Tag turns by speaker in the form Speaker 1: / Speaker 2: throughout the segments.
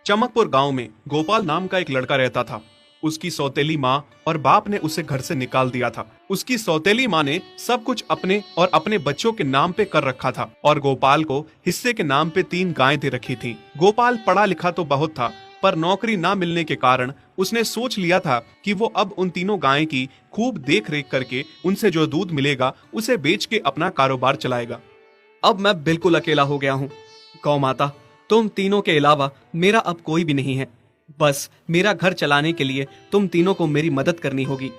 Speaker 1: चमकपुर गांव में गोपाल नाम का एक लड़का रहता था। उसकी सौतेली माँ और बाप ने उसे घर से निकाल दिया था। उसकी सौतेली माँ ने सब कुछ अपने और अपने बच्चों के नाम पे कर रखा था और गोपाल को हिस्से के नाम पे 3 गायें दे रखी थी। गोपाल पढ़ा लिखा तो बहुत था, पर नौकरी ना मिलने के कारण उसने सोच लिया था कि वो अब उन तीनों गायें की खूब देख रेख करके उनसे जो दूध मिलेगा उसे बेच के अपना कारोबार चलाएगा।
Speaker 2: अब मैं बिल्कुल अकेला हो गया हूँ। गौ माता, तुम तीनों के अलावा मेरा अब कोई भी नहीं है। बस मेरा घर चलाने के लिए तुम तीनों को मेरी मदद करनी होगी।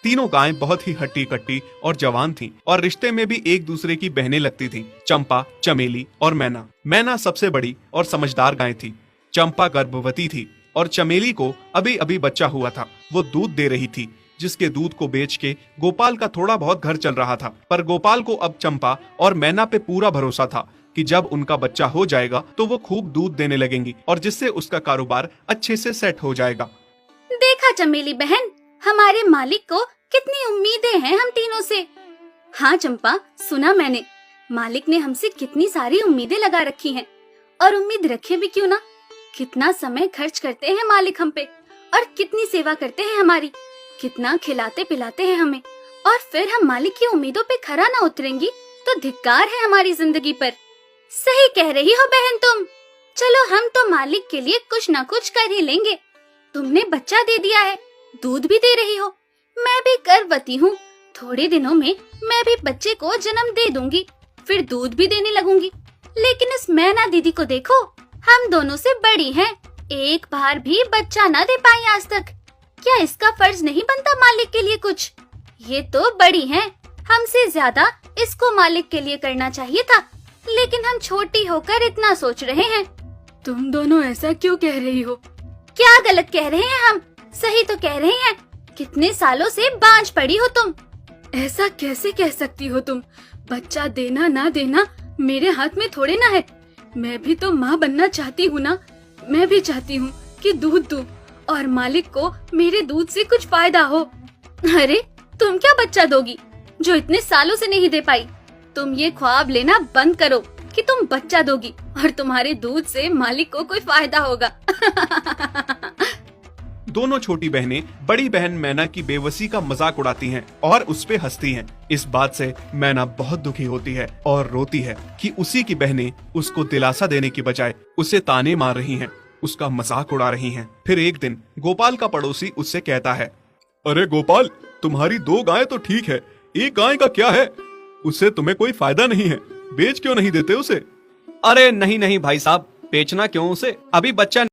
Speaker 1: तीनों गायें बहुत ही हट्टी कट्टी और जवान थीं और रिश्ते में भी एक दूसरे की बहनें लगती थीं। चंपा, चमेली और मैना। मैना सबसे बड़ी और समझदार गाय थी। चंपा गर्भवती थी और चमेली को अभी अभी बच्चा हुआ था। वो दूध दे रही थी, जिसके दूध को बेच के गोपाल का थोड़ा बहुत घर चल रहा था। पर गोपाल को अब चंपा और मैना पे पूरा भरोसा था कि जब उनका बच्चा हो जाएगा तो वो खूब दूध देने लगेंगी और जिससे उसका कारोबार अच्छे से सेट हो जाएगा।
Speaker 3: देखा चमेली बहन, हमारे मालिक को कितनी उम्मीदें हैं हम तीनों से। हाँ चंपा, सुना मैंने, मालिक ने हमसे कितनी सारी उम्मीदें लगा रखी हैं। और उम्मीद रखे भी क्यों ना, कितना समय खर्च करते हैं मालिक हम पे और कितनी सेवा करते हैं हमारी, कितना खिलाते पिलाते हैं हमें। और फिर हम मालिक की उम्मीदों पे खरा ना उतरेंगी तो धिक्कार है हमारी जिंदगी पर। सही कह रही हो बहन तुम। चलो हम तो मालिक के लिए कुछ ना कुछ कर ही लेंगे। तुमने बच्चा दे दिया है, दूध भी दे रही हो, मैं भी गर्भवती हूँ। थोड़े दिनों में मैं भी बच्चे को जन्म दे दूंगी, फिर दूध भी देने लगूंगी। लेकिन इस मैना दीदी को देखो, हम दोनों से बड़ी हैं, एक बार भी बच्चा ना दे पाई आज तक। क्या इसका फर्ज नहीं बनता मालिक के लिए कुछ? ये तो बड़ी हैं, हमसे ज्यादा इसको मालिक के लिए करना चाहिए था, लेकिन हम छोटी होकर इतना सोच रहे हैं।
Speaker 4: तुम दोनों ऐसा क्यों कह रही हो?
Speaker 3: क्या गलत कह रहे हैं हम? सही तो कह रहे हैं। कितने सालों से बांझ पड़ी हो तुम।
Speaker 4: ऐसा कैसे कह सकती हो तुम? बच्चा देना ना देना मेरे हाथ में थोड़े ना है। मैं भी तो माँ बनना चाहती हूँ ना। मैं भी चाहती हूँ कि दूध दूँ और मालिक को मेरे दूध से कुछ फायदा हो।
Speaker 3: अरे तुम क्या बच्चा दोगी जो इतने सालों से नहीं दे पाई? तुम ये ख्वाब लेना बंद करो कि तुम बच्चा दोगी और तुम्हारे दूध से मालिक को कोई फायदा होगा।
Speaker 1: दोनों छोटी बहनें बड़ी बहन मैना की बेबसी का मजाक उड़ाती हैं और उस पे हंसती हैं। इस बात से मैना बहुत दुखी होती है और रोती है कि उसी की बहनें उसको दिलासा देने की बजाय उसे ताने मार रही हैं, उसका मजाक उड़ा रही हैं। फिर एक दिन गोपाल का पड़ोसी उससे कहता है, अरे गोपाल, तुम्हारी 2 गायें तो ठीक है, एक गाय का क्या है? उससे तुम्हें कोई फायदा नहीं है, बेच क्यों नहीं देते उसे?
Speaker 2: अरे नहीं नहीं भाई साहब, बेचना क्यों उसे? अभी बच्चा